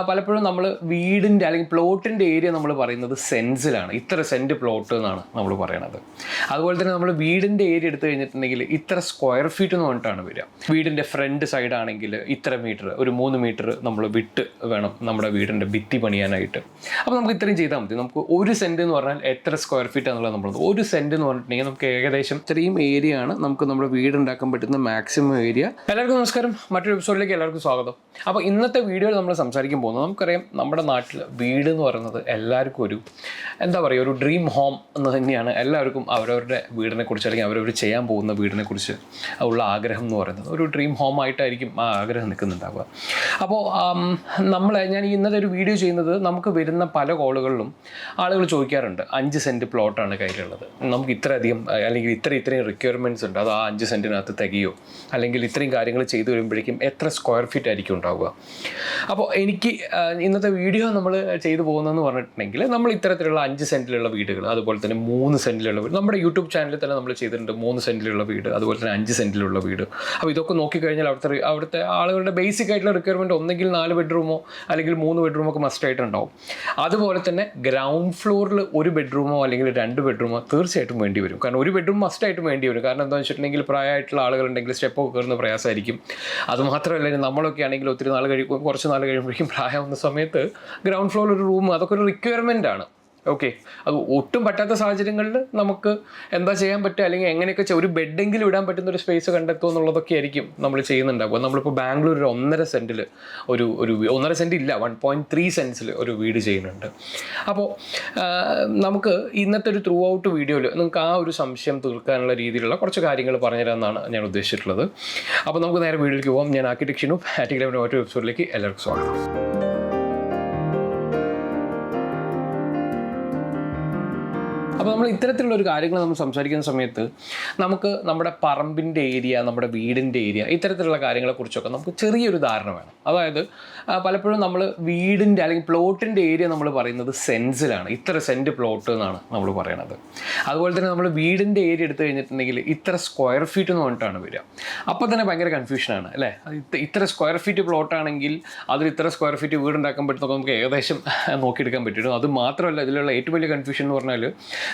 പലപ്പോഴും നമ്മൾ വീടിൻ്റെ അല്ലെങ്കിൽ പ്ലോട്ടിൻ്റെ ഏരിയ നമ്മൾ പറയുന്നത് സെൻസിലാണ്. ഇത്ര സെൻറ്റ് പ്ലോട്ട് എന്നാണ് നമ്മൾ പറയണത്. അതുപോലെ തന്നെ നമ്മൾ വീടിൻ്റെ ഏരിയ എടുത്തു കഴിഞ്ഞിട്ടുണ്ടെങ്കിൽ ഇത്ര സ്ക്വയർ ഫീറ്റ് എന്ന് പറഞ്ഞിട്ടാണ് വരിക. വീടിൻ്റെ ഫ്രണ്ട് സൈഡ് ആണെങ്കിൽ ഇത്ര മീറ്റർ, ഒരു 3 മീറ്റർ നമ്മൾ വിട്ട് വേണം നമ്മുടെ വീടിൻ്റെ ഭിത്തി പണിയാനായിട്ട്. അപ്പോൾ നമുക്ക് ഇത്രയും ചെയ്താൽ മതി. നമുക്ക് 1 സെൻറ്റ് എന്ന് പറഞ്ഞാൽ എത്ര സ്ക്വയർ ഫീറ്റ് എന്നുള്ളത് നമ്മൾ 1 സെൻറ്റ് എന്ന് പറഞ്ഞിട്ടുണ്ടെങ്കിൽ നമുക്ക് ഏകദേശം ഇത്രയും ഏരിയ ആണ് നമുക്ക് നമ്മുടെ വീട് ഉണ്ടാക്കാൻ പറ്റുന്ന മാക്സിമം ഏരിയ. എല്ലാവർക്കും നമസ്കാരം, മറ്റൊരു എപ്പിസോഡിലേക്ക് എല്ലാവർക്കും സ്വാഗതം. അപ്പോൾ ഇന്നത്തെ വീഡിയോയിൽ നമ്മൾ സംസാരിക്കാൻ പോകുന്നത്, നമുക്കറിയാം നമ്മുടെ നാട്ടിൽ വീട് എന്ന് പറയുന്നത് എല്ലാവർക്കും ഒരു എന്താ പറയുക, ഒരു ഡ്രീം ഹോം എന്ന് തന്നെയാണ്. എല്ലാവർക്കും അവരവരുടെ വീടിനെ കുറിച്ച് അല്ലെങ്കിൽ അവരവർ ചെയ്യാൻ പോകുന്ന വീടിനെ കുറിച്ച് ഉള്ള ആഗ്രഹം എന്ന് പറയുന്നത് ഒരു ഡ്രീം ഹോം ആയിട്ടായിരിക്കും ആ ആഗ്രഹം നിൽക്കുന്നുണ്ടാവുക. അപ്പോൾ ഞാൻ ഇന്നത്തെ ഒരു വീഡിയോ ചെയ്യുന്നത്, നമുക്ക് വരുന്ന പല കോളുകളിലും ആളുകൾ ചോദിക്കാറുണ്ട് 5 സെൻറ്റ് പ്ലോട്ടാണ് കയ്യിലുള്ളത്, നമുക്ക് ഇത്രയധികം അല്ലെങ്കിൽ ഇത്രയും റിക്വയർമെൻറ്റ്സ് ഉണ്ട്, അത് ആ 5 സെൻറ്റിനകത്ത് തികയോ, അല്ലെങ്കിൽ ഇത്രയും കാര്യങ്ങൾ ചെയ്തു വരുമ്പോഴേക്കും എത്ര സ്ക്വയർ ഫീറ്റ് ആയിരിക്കും ഉണ്ടാവുക. അപ്പോൾ എനിക്ക് ഇന്നത്തെ വീഡിയോ നമ്മൾ ചെയ്തു പോകുന്നതെന്ന് പറഞ്ഞിട്ടുണ്ടെങ്കിൽ, നമ്മൾ ഇത്തരത്തിലുള്ള 5 സെൻറ്റിലുള്ള വീടുകൾ, അതുപോലെ തന്നെ 3 സെൻറ്റിലുള്ള വീട്, നമ്മുടെ യൂട്യൂബ് ചാനലിൽ തന്നെ നമ്മൾ ചെയ്തിട്ടുണ്ട് 3 സെൻറ്റിലുള്ള വീട്, അതുപോലെ തന്നെ 5 സെൻറ്റിലുള്ള വീട്. അപ്പോൾ ഇതൊക്കെ നോക്കിക്കഴിഞ്ഞാൽ അവിടുത്തെ ആളുകളുടെ ബേസിക് ആയിട്ടുള്ള റിക്വയർമെൻറ്റ് ഒന്നെങ്കിൽ 4 ബെഡ്റൂമോ അല്ലെങ്കിൽ 3 ബെഡ്റൂമോ ഒക്കെ മസ്റ്റായിട്ടുണ്ടാവും. അതുപോലെ തന്നെ ഗ്രൗണ്ട് ഫ്ലോറിൽ 1 ബെഡ്റൂമോ അല്ലെങ്കിൽ 2 ബെഡ്റൂമോ തീർച്ചയായിട്ടും വേണ്ടി വരും. കാരണം 1 ബെഡ്റൂം മസ്റ്റായിട്ടും വേണ്ടി വരും. കാരണം എന്താണെന്ന് വെച്ചിട്ടുണ്ടെങ്കിൽ പ്രായമായിട്ടുള്ള ആളുകളുണ്ടെങ്കിൽ സ്റ്റെപ്പൊക്കെ കയറുന്ന പ്രയാസമായിരിക്കും. അതുമാത്രമല്ല, നമ്മളൊക്കെ ആണെങ്കിൽ ഒത്തിരി കുറച്ച് നാൾ കഴിയുമ്പോഴേക്കും പ്രായമാവുന്ന സമയത്ത് ഗ്രൗണ്ട് ഫ്ലോറിൽ ഒരു റൂം, അതൊക്കെ ഒരു റിക്വയർമെൻ്റ് ആണ്. ഓക്കെ, അത് ഒട്ടും പറ്റാത്ത സാഹചര്യങ്ങളിൽ നമുക്ക് എന്താ ചെയ്യാൻ പറ്റുക, അല്ലെങ്കിൽ എങ്ങനെയൊക്കെ ഒരു ബെഡെങ്കിലും ഇടാൻ പറ്റുന്ന ഒരു സ്പേസ് കണ്ടെത്തുക എന്നുള്ളതൊക്കെ ആയിരിക്കും നമ്മൾ ചെയ്യുന്നുണ്ടാകുക. നമ്മളിപ്പോൾ ബാംഗ്ലൂർ ഒരു 1.5 സെൻറ്റിൽ ഒരു 1.5 സെൻറ്റ് ഇല്ല, 1.3 സെൻറ്റ്സിൽ ഒരു വീട് ചെയ്യുന്നുണ്ട്. അപ്പോൾ നമുക്ക് ഇന്നത്തെ ഒരു ത്രൂ ഔട്ട് വീഡിയോയിൽ നിങ്ങൾക്ക് ആ ഒരു സംശയം തീർക്കാനുള്ള രീതിയിലുള്ള കുറച്ച് കാര്യങ്ങൾ പറഞ്ഞുതരാമെന്നാണ് ഞാൻ ഉദ്ദേശിച്ചിട്ടുള്ളത്. അപ്പോൾ നമുക്ക് നേരെ വീഡിയോയിലേക്ക് പോകാം. ഞാൻ ആർക്കിടെക്ട് ഷിനു, ആർട്ടിക്കൽ മറ്റൊരു എപ്പിസോഡിലേക്ക് എല്ലാവർക്കും സ്വാഗതം. അപ്പോൾ നമ്മൾ ഇത്തരത്തിലുള്ള ഒരു കാര്യങ്ങൾ നമ്മൾ സംസാരിക്കുന്ന സമയത്ത് നമുക്ക് നമ്മുടെ പറമ്പിൻ്റെ ഏരിയ, നമ്മുടെ വീടിൻ്റെ ഏരിയ, ഇത്തരത്തിലുള്ള കാര്യങ്ങളെക്കുറിച്ചൊക്കെ നമുക്ക് ചെറിയൊരു ധാരണ വേണം. അതായത് പലപ്പോഴും നമ്മൾ വീടിൻ്റെ അല്ലെങ്കിൽ പ്ലോട്ടിൻ്റെ ഏരിയ നമ്മൾ പറയുന്നത് സെൻസിലാണ്. ഇത്ര സെൻറ്റ് പ്ലോട്ട് എന്നാണ് നമ്മൾ പറയണത്. അതുപോലെ തന്നെ നമ്മൾ വീടിൻ്റെ ഏരിയ എടുത്തു കഴിഞ്ഞിട്ടുണ്ടെങ്കിൽ ഇത്ര സ്ക്വയർ ഫീറ്റ് എന്ന് പറഞ്ഞിട്ടാണ് വരിക. അപ്പോൾ തന്നെ ഭയങ്കര കൺഫ്യൂഷനാണ് അല്ലേ. ഇത്ര സ്ക്വയർ ഫീറ്റ് പ്ലോട്ടാണെങ്കിൽ അതിൽ ഇത്ര സ്ക്വയർ ഫീറ്റ് വീടുണ്ടാക്കാൻ പറ്റുന്നതൊക്കെ നമുക്ക് ഏകദേശം നോക്കിയെടുക്കാൻ പറ്റും. അത് മാത്രമല്ല, ഇതിലുള്ള ഏറ്റവും വലിയ കൺഫ്യൂഷൻ എന്ന് പറഞ്ഞാൽ,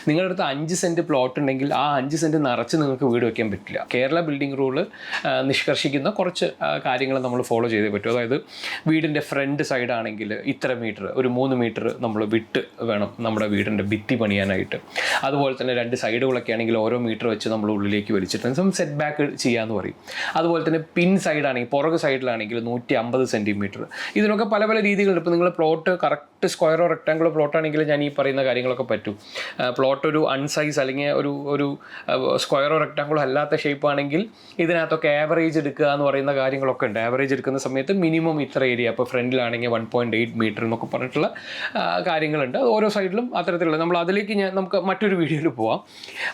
നിങ്ങളുടെ അടുത്ത് 5 സെൻറ്റ് പ്ലോട്ട് ഉണ്ടെങ്കിൽ ആ 5 സെൻറ്റ് നിറച്ച് നിങ്ങൾക്ക് വീട് വയ്ക്കാൻ പറ്റില്ല. കേരള ബിൽഡിംഗ് റൂള് നിഷ്കർഷിക്കുന്ന കുറച്ച് കാര്യങ്ങൾ നമ്മൾ ഫോളോ ചെയ്തേ പറ്റും. അതായത് വീടിൻ്റെ ഫ്രണ്ട് സൈഡ് ആണെങ്കിൽ ഇത്ര മീറ്റർ, ഒരു 3 മീറ്റർ നമ്മൾ വിട്ട് വേണം നമ്മുടെ വീടിൻ്റെ ഭിത്തി പണിയാനായിട്ട്. അതുപോലെ തന്നെ 2 സൈഡുകളൊക്കെ ആണെങ്കിൽ ഓരോ മീറ്റർ വെച്ച് നമ്മൾ ഉള്ളിലേക്ക് വലിച്ചിട്ട് സെറ്റ് ബാക്ക് ചെയ്യാമെന്ന് പറയും. അതുപോലെ തന്നെ പിൻ സൈഡാണെങ്കിൽ, പുറകു സൈഡിലാണെങ്കിൽ 150 സെൻറ്റിമീറ്റർ. ഇതിനൊക്കെ പല പല രീതികളുണ്ട്. ഇപ്പോൾ നിങ്ങൾ പ്ലോട്ട് കറക്റ്റ് സ്ക്വയറോ റെക്ടാങ്കിളോ പ്ലോട്ടാണെങ്കിൽ ഞാൻ ഈ പറയുന്ന കാര്യങ്ങളൊക്കെ പറ്റും. പ്ലോട്ട് ഒരു അൺസൈസ് അല്ലെങ്കിൽ ഒരു സ്ക്വയറോ റെക്ടാങ്കിളോ അല്ലാത്ത ഷേപ്പ് ആണെങ്കിൽ ഇതിനകത്തൊക്കെ ആവറേജ് എടുക്കുക എന്ന് പറയുന്ന കാര്യങ്ങളൊക്കെ ഉണ്ട്. ആവറേജ് എടുക്കുന്ന സമയത്ത് മിനിമം ഇത്ര ഏരിയ, അപ്പോൾ ഫ്രണ്ടിലാണെങ്കിൽ 1.8 മീറ്റർ എന്നൊക്കെ പറഞ്ഞിട്ടുള്ള കാര്യങ്ങളുണ്ട്. ഓരോ സൈഡിലും അത്തരത്തിലുള്ള, നമ്മൾ അതിലേക്ക് നമുക്ക് മറ്റൊരു വീഡിയോയിൽ പോവാം.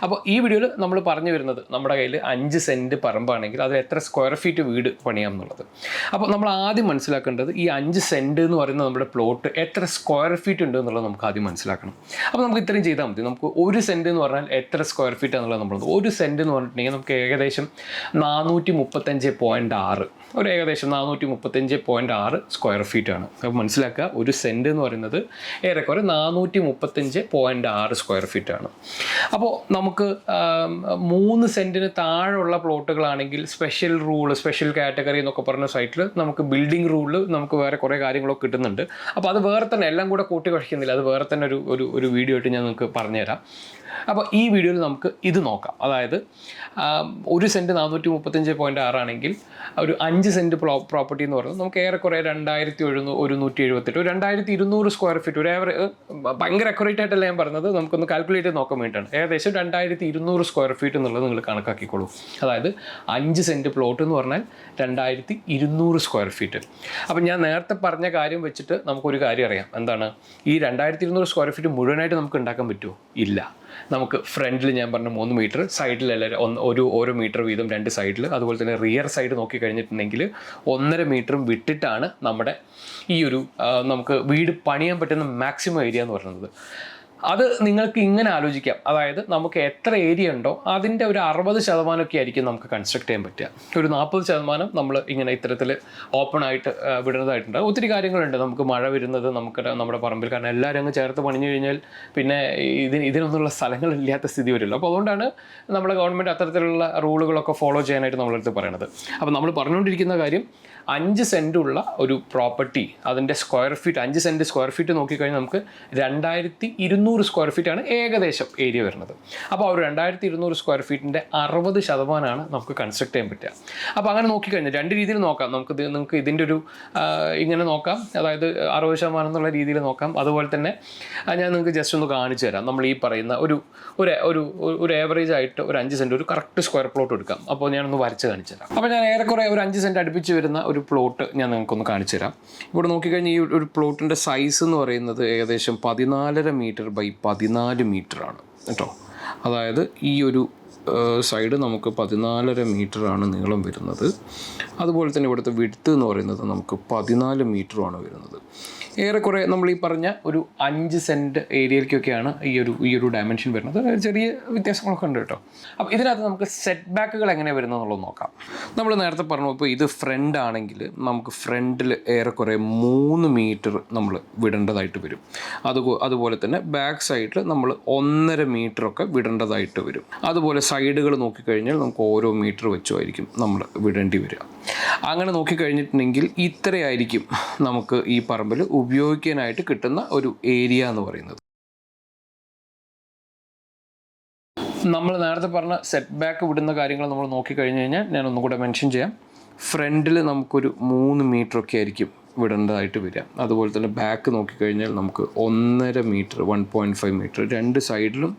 അപ്പോൾ ഈ വീഡിയോയിൽ നമ്മൾ പറഞ്ഞു വരുന്നത്, നമ്മുടെ കയ്യിൽ 5 സെൻറ്റ് പറമ്പാണെങ്കിൽ അത് എത്ര സ്ക്വയർ ഫീറ്റ് വീട് പണിയാം എന്നുള്ളത്. അപ്പോൾ നമ്മൾ ആദ്യം മനസ്സിലാക്കേണ്ടത്, ഈ 5 സെൻറ്റ് എന്ന് പറയുന്ന നമ്മുടെ പ്ലോട്ട് എത്ര സ്ക്വയർ ഫീറ്റ് ഉണ്ട് എന്നുള്ളത് നമുക്ക് ആദ്യം മനസ്സിലാക്കണം. അപ്പോൾ നമുക്ക് ഇത്രയും ചെയ്താൽ മതി. നമുക്ക് 1 സെൻറ്റ് എന്ന് പറഞ്ഞാൽ എത്ര സ്ക്വയർ ഫീറ്റ് എന്നുള്ളത് നമ്മൾ 1 സെൻറ്റ് എന്ന് പറഞ്ഞിട്ടുണ്ടെങ്കിൽ നമുക്ക് ഏകദേശം 435.6, ഒരു ഏകദേശം 435.6 സ്ക്വയർ ഫീറ്റ് ആണ്. അപ്പോൾ മനസ്സിലാക്കുക, 1 സെൻറ്റ് എന്ന് പറയുന്നത് ഏറെക്കുറെ 435.6 സ്ക്വയർ ഫീറ്റ് ആണ്. അപ്പോൾ നമുക്ക് 3 സെൻറ്റിന് താഴെയുള്ള പ്ലോട്ടുകളാണെങ്കിൽ സ്പെഷ്യൽ റൂള്, സ്പെഷ്യൽ കാറ്റഗറി എന്നൊക്കെ പറഞ്ഞ സൈറ്റിൽ നമുക്ക് ബിൽഡിംഗ് റൂളിൽ നമുക്ക് വേറെ കുറേ കാര്യങ്ങളൊക്കെ കിട്ടുന്നുണ്ട്. അപ്പോൾ അത് വേറെ തന്നെ, എല്ലാം കൂടെ കൂട്ടി കഴിക്കുന്നില്ല, അത് വേറെ തന്നെ ഒരു വീഡിയോ ആയിട്ട് ഞാൻ നിങ്ങൾക്ക് പറഞ്ഞുതരാം. അപ്പോൾ ഈ വീഡിയോയിൽ നമുക്ക് ഇത് നോക്കാം. അതായത് 1 സെൻറ്റ് 435.6 ആണെങ്കിൽ ഒരു 5 സെൻറ്റ് പ്രോപ്പർട്ടി എന്ന് പറയുന്നത് നമുക്ക് ഏറെക്കുറെ 2178, 2200 സ്ക്വയർ ഫീറ്റ്, ഒരു ഭയങ്കര അക്യുറേറ്റ് ആയിട്ടല്ല ഞാൻ പറഞ്ഞത്, നമുക്കൊന്ന് കാൽക്കുലേറ്റ് ചെയ്ത് നോക്കാൻ വേണ്ടിയിട്ടാണ്. ഏകദേശം 2200 സ്ക്വയർ ഫീറ്റ് എന്നുള്ളത് നിങ്ങൾ കണക്കാക്കിക്കോളൂ. അതായത് 5 സെൻറ്റ് പ്ലോട്ട് എന്ന് പറഞ്ഞാൽ 2200 സ്ക്വയർ ഫീറ്റ്. അപ്പം ഞാൻ നേരത്തെ പറഞ്ഞ കാര്യം വെച്ചിട്ട് നമുക്കൊരു കാര്യം അറിയാം. എന്താണ്, ഈ 2200 സ്ക്വയർ ഫീറ്റ് മുഴുവനായിട്ട് നമുക്ക് ഉണ്ടാക്കാൻ പറ്റുമോ? ഇല്ല. നമുക്ക് ഫ്രണ്ടിൽ ഞാൻ പറഞ്ഞ 3 മീറ്റർ, സൈഡിലെല്ലാം ഓരോ മീറ്റർ വീതം 2 സൈഡിൽ, അതുപോലെ തന്നെ റിയർ സൈഡ് നോക്കി കഴിഞ്ഞിട്ടുണ്ടെങ്കിൽ 1.5 മീറ്ററും വിട്ടിട്ടാണ് നമ്മുടെ ഈ ഒരു നമുക്ക് വീട് പണിയാൻ പറ്റുന്ന മാക്സിമം ഏരിയ എന്ന് പറയുന്നത്. അത് നിങ്ങൾക്ക് ഇങ്ങനെ ആലോചിക്കാം, അതായത് നമുക്ക് എത്ര ഏരിയ ഉണ്ടോ അതിൻ്റെ ഒരു 60% ആയിരിക്കും നമുക്ക് കൺസ്ട്രക്ട് ചെയ്യാൻ പറ്റുക. ഒരു 40% നമ്മൾ ഇങ്ങനെ ഇത്തരത്തിൽ ഓപ്പൺ ആയിട്ട് വിടുന്നതായിട്ടുണ്ട്. ഒത്തിരി കാര്യങ്ങളുണ്ട്. നമുക്ക് മഴ വരുന്നത് നമുക്ക് നമ്മുടെ പറമ്പിൽ, കാരണം എല്ലാവരും അങ്ങ് ചേർത്ത് പണിഞ്ഞു കഴിഞ്ഞാൽ പിന്നെ ഇതിനൊന്നുള്ള സ്ഥലങ്ങളില്ലാത്ത സ്ഥിതി വരുമല്ലോ. അപ്പോൾ അതുകൊണ്ടാണ് നമ്മുടെ ഗവൺമെൻറ് അത്തരത്തിലുള്ള റൂളുകളൊക്കെ ഫോളോ ചെയ്യാനായിട്ട് നമ്മളടുത്ത് പറയണത്. അപ്പോൾ നമ്മൾ പറഞ്ഞുകൊണ്ടിരിക്കുന്ന കാര്യം 5 സെൻറ്റുള്ള ഒരു പ്രോപ്പർട്ടി, അതിൻ്റെ square feet 5 cent square feet നോക്കിക്കഴിഞ്ഞാൽ നമുക്ക് 2200 സ്ക്വയർ ഫീറ്റാണ് ഏകദേശം ഏരിയ വരുന്നത്. അപ്പോൾ ആ ഒരു 2200 സ്ക്വയർ ഫീറ്റിൻ്റെ 60% നമുക്ക് കൺസ്ട്രക്ട് ചെയ്യാൻ പറ്റുക. അപ്പോൾ അങ്ങനെ നോക്കിക്കഴിഞ്ഞാൽ 2 രീതിയിൽ നോക്കാം. നിങ്ങൾക്ക് ഇതിൻ്റെ ഒരു ഇങ്ങനെ നോക്കാം, അതായത് 60% എന്നുള്ള രീതിയിൽ നോക്കാം. അതുപോലെ തന്നെ ഞാൻ നിങ്ങൾക്ക് ജസ്റ്റ് ഒന്ന് കാണിച്ചു തരാം. നമ്മൾ ഈ പറയുന്ന ഒരു ഏവറേജ് ആയിട്ട് ഒരു 5 സെൻറ്റ് ഒരു കറക്റ്റ് സ്ക്വയർ പ്ലോട്ട് എടുക്കാം. അപ്പോൾ ഞാനൊന്ന് വരച്ച് കാണിച്ചു തരാം. അപ്പോൾ ഞാൻ ഏറെക്കുറെ ഒരു 5 സെൻറ്റ് അടുപ്പിച്ച് വരുന്ന ഒരു പ്ലോട്ട് ഞാൻ നിങ്ങൾക്കൊന്ന് കാണിച്ചു തരാം. ഇവിടെ നോക്കിക്കഴിഞ്ഞാൽ ഈ ഒരു പ്ലോട്ടിൻ്റെ സൈസ് എന്ന് പറയുന്നത് ഏകദേശം 14.5 മീറ്റർ ബൈ 14 മീറ്ററാണ് കേട്ടോ. അതായത് ഈ ഒരു സൈഡ് നമുക്ക് 14.5 മീറ്ററാണ് നീളം വരുന്നത്. അതുപോലെ തന്നെ ഇവിടുത്തെ വിഡ്ത്ത് എന്ന് പറയുന്നത് നമുക്ക് 14 മീറ്ററുമാണ് വരുന്നത്. ഏറെക്കുറെ നമ്മൾ ഈ പറഞ്ഞ ഒരു 5 സെൻറ്റ് ഏരിയയിലേക്കൊക്കെയാണ് ഈ ഒരു ഡയമെൻഷൻ വരുന്നത്. ചെറിയ വ്യത്യാസങ്ങളൊക്കെ ഉണ്ട് കേട്ടോ. അപ്പോൾ ഇതിനകത്ത് നമുക്ക് സെറ്റ് ബാക്കുകൾ എങ്ങനെ വരുന്നത് എന്നുള്ളത് നോക്കാം. നമ്മൾ നേരത്തെ പറഞ്ഞു, ഇപ്പോൾ ഇത് ഫ്രണ്ട് ആണെങ്കിൽ നമുക്ക് ഫ്രണ്ടിൽ ഏറെക്കുറെ 3 മീറ്റർ നമ്മൾ വിടേണ്ടതായിട്ട് വരും. അതുപോലെ തന്നെ ബാക്ക് സൈഡിൽ നമ്മൾ 1.5 മീറ്ററൊക്കെ വിടേണ്ടതായിട്ട് വരും. അതുപോലെ സൈഡുകൾ നോക്കിക്കഴിഞ്ഞാൽ നമുക്ക് ഓരോ മീറ്റർ വെച്ചുമായിരിക്കും നമ്മൾ വിടേണ്ടി വരിക. അങ്ങനെ നോക്കിക്കഴിഞ്ഞിട്ടുണ്ടെങ്കിൽ ഇത്രയായിരിക്കും നമുക്ക് ഈ പറമ്പിൽ ഉപയോഗിക്കാനായിട്ട് കിട്ടുന്ന ഒരു ഏരിയ എന്ന് പറയുന്നത്. നമ്മൾ നേരത്തെ പറഞ്ഞ സെറ്റ് ബാക്ക് വിടുന്ന കാര്യങ്ങൾ നമ്മൾ നോക്കിക്കഴിഞ്ഞ് കഴിഞ്ഞാൽ ഞാൻ ഒന്നും കൂടെ മെൻഷൻ ചെയ്യാം. ഫ്രണ്ടിൽ നമുക്കൊരു 3 മീറ്ററൊക്കെ ആയിരിക്കും വിടേണ്ടതായിട്ട് വരിക. അതുപോലെ തന്നെ ബാക്ക് നോക്കിക്കഴിഞ്ഞാൽ നമുക്ക് 1.5 മീറ്റർ 1.5 മീറ്റർ 2 സൈഡിലും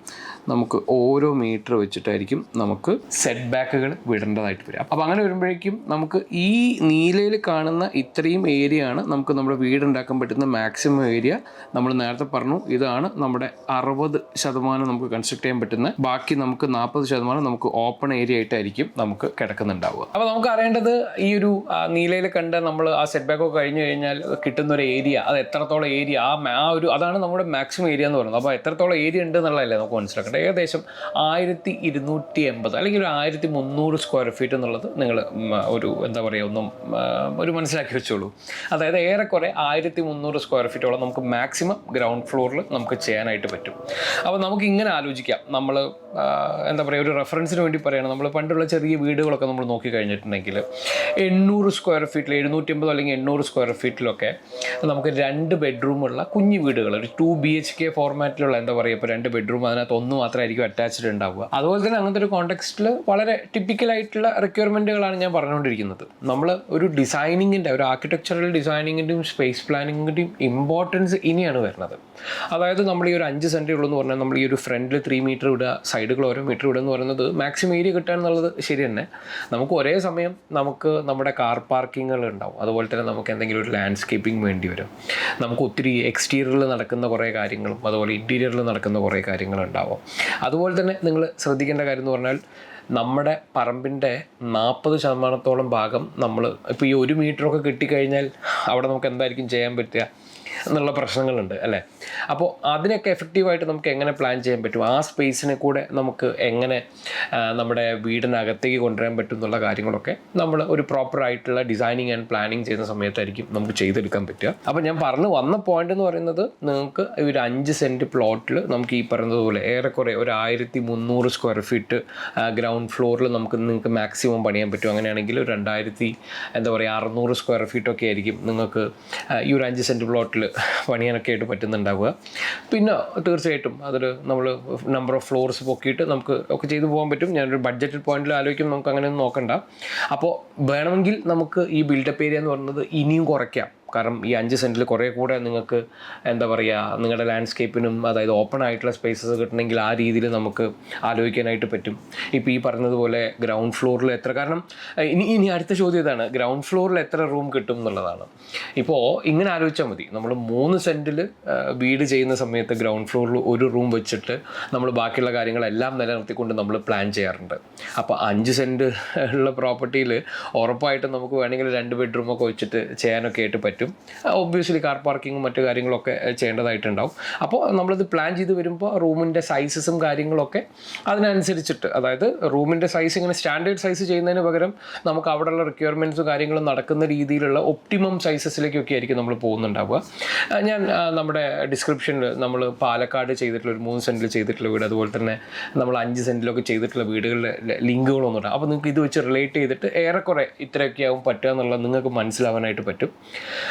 നമുക്ക് ഓരോ മീറ്റർ വെച്ചിട്ടായിരിക്കും നമുക്ക് സെറ്റ് ബാക്കുകൾ വിടേണ്ടതായിട്ട് വരിക. അപ്പോൾ അങ്ങനെ വരുമ്പോഴേക്കും നമുക്ക് ഈ നീലയിൽ കാണുന്ന ഇത്രയും ഏരിയ ആണ് നമുക്ക് നമ്മുടെ വീടുണ്ടാക്കാൻ പറ്റുന്ന മാക്സിമം ഏരിയ. നമ്മൾ നേരത്തെ പറഞ്ഞു, ഇതാണ് നമ്മുടെ 60% നമുക്ക് കൺസ്ട്രക്ട് ചെയ്യാൻ പറ്റുന്ന. ബാക്കി നമുക്ക് 40% നമുക്ക് ഓപ്പൺ ഏരിയ ആയിട്ടായിരിക്കും നമുക്ക് കിടക്കുന്നുണ്ടാവുക. അപ്പോൾ നമുക്ക് അറിയേണ്ടത് ഈ ഒരു നീലയിൽ കണ്ട നമ്മൾ ആ സെറ്റ് ബാക്കൊക്കെ കഴിഞ്ഞ് കഴിഞ്ഞാൽ കിട്ടുന്ന ഒരു ഏരിയ, അത് എത്രത്തോളം ഏരിയ അതാണ് നമ്മുടെ മാക്സിമം ഏരിയ എന്ന് പറയുന്നത്. അപ്പോൾ എത്രത്തോളം ഏരിയ ഉണ്ട് എന്നുള്ളതല്ലേ നമുക്ക് മനസ്സിലാക്കേണ്ടത്. ഏകദേശം 1280 അല്ലെങ്കിൽ ഒരു 1300 സ്ക്വയർ ഫീറ്റ് എന്നുള്ളത് നിങ്ങൾ എന്താ പറയുക ഒരു മനസ്സിലാക്കി വെച്ചോളൂ. അതായത് ഏറെക്കുറെ 1300 സ്ക്വയർ ഫീറ്റോളം നമുക്ക് മാക്സിമം ഗ്രൗണ്ട് ഫ്ലോറിൽ നമുക്ക് ചെയ്യാനായിട്ട് പറ്റും. അപ്പോൾ നമുക്ക് ഇങ്ങനെ ആലോചിക്കാം. നമ്മൾ എന്താ പറയുക, ഒരു റെഫറൻസിന് വേണ്ടി പറയുകയാണ്. നമ്മൾ പണ്ടുള്ള ചെറിയ വീടുകളൊക്കെ നമ്മൾ നോക്കിക്കഴിഞ്ഞിട്ടുണ്ടെങ്കിൽ 800 സ്ക്വയർ ഫീറ്റിൽ 750 അല്ലെങ്കിൽ 800 സ്ക്വയർ ഫീറ്റിലൊക്കെ നമുക്ക് 2 ബെഡ്റൂമുള്ള കുഞ്ഞു വീടുകൾ, ഒരു 2 BHK ഫോർമാറ്റിലുള്ള എന്താ പറയുക, ഇപ്പോൾ 2 ബെഡ്റൂം, അതിനകത്ത് 1 മാത്രമായിരിക്കും അറ്റാച്ച്ഡ് ഉണ്ടാവുക. അതുപോലെ തന്നെ അങ്ങനത്തെ ഒരു കോണ്ടെക്സ്റ്റിൽ വളരെ ടിപ്പിക്കലായിട്ടുള്ള റിക്വയർമെൻറ്റുകളാണ് ഞാൻ പറഞ്ഞുകൊണ്ടിരിക്കുന്നത്. നമ്മൾ ഒരു ഡിസൈനിങ്ങിൻ്റെ, ഒരു ആർക്കിടെക്ചറൽ ഡിസൈനിങ്ങിൻ്റെയും സ്പേസ് പ്ലാനിങ്ങിൻ്റെയും ഇമ്പോർട്ടൻസ് ഇനിയാണ് വരുന്നത്. അതായത് നമ്മൾ ഈ ഒരു 5 സെൻറ്റേ ഉള്ളൂ എന്ന് പറഞ്ഞാൽ നമ്മൾ ഈ ഒരു ഫ്രണ്ടിൽ 3 മീറ്റർ ഇടുക, സൈഡുകൾ ഓരോ മീറ്റർ ഇടുക എന്ന് പറയുന്നത് മാക്സിമം ഏരിയ കിട്ടുക എന്നുള്ളത് ശരി തന്നെ. നമുക്ക് ഒരേ സമയം നമുക്ക് നമ്മുടെ കാർ പാർക്കിങ്ങുകൾ ഉണ്ടാവും. അതുപോലെ തന്നെ നമുക്ക് എന്തെങ്കിലും ഒരു ലാൻഡ്സ്കേപ്പിംഗ് വേണ്ടി വരും. നമുക്ക് ഒത്തിരി എക്സ്റ്റീരിയറിൽ നടക്കുന്ന കുറേ കാര്യങ്ങളും അതുപോലെ ഇൻറ്റീരിയറിൽ നടക്കുന്ന കുറേ കാര്യങ്ങളുണ്ടാവും. അതുപോലെ തന്നെ നിങ്ങൾ ശ്രദ്ധിക്കേണ്ട കാര്യം എന്ന് പറഞ്ഞാൽ നമ്മുടെ പറമ്പിൻ്റെ 40% ഭാഗം നമ്മൾ ഇപ്പോൾ ഈ 1 മീറ്ററൊക്കെ കിട്ടിക്കഴിഞ്ഞാൽ അവിടെ നമുക്ക് എന്തായിരിക്കും ചെയ്യാൻ പറ്റുക എന്നുള്ള പ്രശ്നങ്ങളുണ്ട് അല്ലേ. അപ്പോൾ അതിനൊക്കെ എഫക്റ്റീവായിട്ട് നമുക്ക് എങ്ങനെ പ്ലാൻ ചെയ്യാൻ പറ്റും, ആ സ്പേസിനെ കൂടെ നമുക്ക് എങ്ങനെ നമ്മുടെ വീടിനകത്തേക്ക് കൊണ്ടുവരാൻ പറ്റും എന്നുള്ള കാര്യങ്ങളൊക്കെ നമ്മൾ ഒരു പ്രോപ്പറായിട്ടുള്ള ഡിസൈനിങ് ആൻഡ് പ്ലാനിങ് ചെയ്യുന്ന സമയത്തായിരിക്കും നമുക്ക് ചെയ്തെടുക്കാൻ പറ്റുക. അപ്പോൾ ഞാൻ പറഞ്ഞു വന്ന പോയിന്റ് എന്ന് പറയുന്നത്, നിങ്ങൾക്ക് ഒരു 5 സെൻറ്റ് പ്ലോട്ടിൽ നമുക്ക് ഈ പറയുന്നതുപോലെ ഏറെക്കുറെ ഒരു 1300 സ്ക്വയർ ഫീറ്റ് ഗ്രൗണ്ട് ഫ്ലോറിൽ നിങ്ങൾക്ക് മാക്സിമം പണിയാൻ പറ്റും. അങ്ങനെയാണെങ്കിൽ ഒരു 2600 സ്ക്വയർ ഫീറ്റൊക്കെ ആയിരിക്കും നിങ്ങൾക്ക് ഈ ഒരു 5 സെൻറ്റ് പ്ലോട്ടിൽ പണിയാനൊക്കെ ആയിട്ട് പറ്റുന്നുണ്ടാവുക. പിന്നെ തീർച്ചയായിട്ടും അതിൽ നമ്മൾ നമ്പർ ഓഫ് ഫ്ലോർസ് പൊക്കിയിട്ട് നമുക്ക് ഒക്കെ ചെയ്തു പോകാൻ പറ്റും. ഞാനൊരു ബഡ്ജറ്റഡ് പോയിന്റിൽ ആലോചിക്കും, നമുക്ക് അങ്ങനെയൊന്നും നോക്കണ്ട. അപ്പോൾ വേണമെങ്കിൽ നമുക്ക് ഈ ബിൽഡപ്പ് ഏരിയ എന്ന് പറയുന്നത് ഇനിയും കുറയ്ക്കാം. കാരണം ഈ 5 സെൻറ്റിൽ കുറേ കൂടെ നിങ്ങൾക്ക് എന്താ പറയുക, നിങ്ങളുടെ ലാൻഡ്സ്കേപ്പിനും അതായത് ഓപ്പൺ ആയിട്ടുള്ള സ്പേസസ് കിട്ടണമെങ്കിൽ ആ രീതിയിൽ നമുക്ക് ആലോചിക്കാനായിട്ട് പറ്റും. ഇപ്പോൾ ഈ പറഞ്ഞതുപോലെ ഗ്രൗണ്ട് ഫ്ലോറിൽ എത്ര, കാരണം ഇനി അടുത്ത ചോദ്യം ഇതാണ്, ഗ്രൗണ്ട് ഫ്ലോറിൽ എത്ര റൂം കിട്ടും എന്നുള്ളതാണ്. ഇപ്പോൾ ഇങ്ങനെ ആലോചിച്ചാൽ മതി, നമ്മൾ 3 സെൻറ്റിൽ വീട് ചെയ്യുന്ന സമയത്ത് ഗ്രൗണ്ട് ഫ്ലോറിൽ ഒരു റൂം വെച്ചിട്ട് നമ്മൾ ബാക്കിയുള്ള കാര്യങ്ങളെല്ലാം നിലനിർത്തിക്കൊണ്ട് നമ്മൾ പ്ലാൻ ചെയ്യാറുണ്ട്. അപ്പോൾ 5 സെൻറ്റ് ഉള്ള പ്രോപ്പർട്ടിയിൽ ഉറപ്പായിട്ടും നമുക്ക് വേണമെങ്കിൽ 2 ബെഡ്റൂമൊക്കെ വെച്ചിട്ട് ചെയ്യാനൊക്കെ ആയിട്ട് പറ്റും. പറ്റും. ഒബ്വിയസ്ലി കാർ പാർക്കിങ്ങും മറ്റു കാര്യങ്ങളൊക്കെ ചെയ്യേണ്ടതായിട്ടുണ്ടാവും. അപ്പോൾ നമ്മളിത് പ്ലാൻ ചെയ്ത് വരുമ്പോൾ റൂമിൻ്റെ സൈസസും കാര്യങ്ങളൊക്കെ അതിനനുസരിച്ചിട്ട്, അതായത് റൂമിൻ്റെ സൈസ് ഇങ്ങനെ സ്റ്റാൻഡേർഡ് സൈസ് ചെയ്യുന്നതിന് പകരം നമുക്ക് അവിടെയുള്ള റിക്വയർമെൻറ്റ്സും കാര്യങ്ങളും നടക്കുന്ന രീതിയിലുള്ള ഒപ്റ്റിമം സൈസസിലേക്കൊക്കെ ആയിരിക്കും നമ്മൾ പോകുന്നുണ്ടാവുക. ഞാൻ നമ്മുടെ ഡിസ്ക്രിപ്ഷനിൽ നമ്മൾ പാലക്കാട് ചെയ്തിട്ടുള്ള ഒരു 3 സെൻറ്റിൽ ചെയ്തിട്ടുള്ള വീട്, അതുപോലെ തന്നെ നമ്മൾ 5 സെൻറ്റിലൊക്കെ ചെയ്തിട്ടുള്ള വീടുകളുടെ ലിങ്കുകളൊന്നും ഉണ്ട്. അപ്പോൾ നിങ്ങൾക്ക് ഇത് വെച്ച് റിലേറ്റ് ചെയ്തിട്ട് ഏറെക്കുറെ ഇത്രയൊക്കെ ആവും പറ്റുക എന്നുള്ളത് നിങ്ങൾക്ക് മനസ്സിലാവാനായിട്ട് പറ്റും.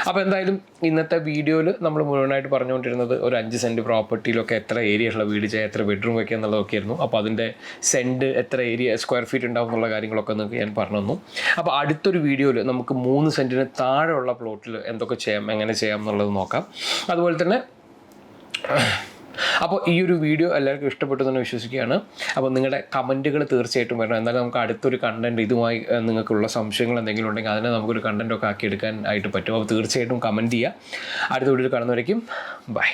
അപ്പോൾ എന്തായാലും ഇന്നത്തെ വീഡിയോയിൽ നമ്മൾ മുഴുവനായിട്ട് പറഞ്ഞുകൊണ്ടിരുന്നത് ഒരു 5 സെൻറ്റ് പ്രോപ്പർട്ടിയിലൊക്കെ എത്ര ഏരിയ ഉള്ള വീട് ചെയ്യാൻ, എത്ര ബെഡ്റൂം വയ്ക്കുക എന്നുള്ളതൊക്കെ ആയിരുന്നു. അപ്പോൾ അതിൻ്റെ സെൻറ്റ് എത്ര ഏരിയ സ്ക്വയർ ഫീറ്റ് ഉണ്ടാവും എന്നുള്ള കാര്യങ്ങളൊക്കെ നിങ്ങൾക്ക് ഞാൻ പറഞ്ഞു തന്നു. അപ്പോൾ അടുത്തൊരു വീഡിയോയിൽ നമുക്ക് 3 സെൻറ്റിന് താഴെയുള്ള പ്ലോട്ടിൽ എന്തൊക്കെ ചെയ്യാം, എങ്ങനെ ചെയ്യാം എന്നുള്ളത് നോക്കാം. അതുപോലെ തന്നെ അപ്പോൾ ഈ ഒരു വീഡിയോ എല്ലാവർക്കും ഇഷ്ടപ്പെട്ടു എന്ന് വിശ്വസിക്കുകയാണ്. അപ്പോൾ നിങ്ങളുടെ കമൻറ്റുകൾ തീർച്ചയായിട്ടും വരണം. എന്നാലും നമുക്ക് അടുത്തൊരു കണ്ടൻറ്റ് ഇതുമായി നിങ്ങൾക്കുള്ള സംശയങ്ങൾ എന്തെങ്കിലും ഉണ്ടെങ്കിൽ അതിനെ നമുക്കൊരു കണ്ടൻറ്റൊക്കെ ആക്കി എടുക്കാൻ ആയിട്ട് പറ്റും. അപ്പോൾ തീർച്ചയായിട്ടും കമൻറ്റ് ചെയ്യുക. അടുത്ത വീഡിയോയിൽ കാണുന്നവരേക്കും ബൈ.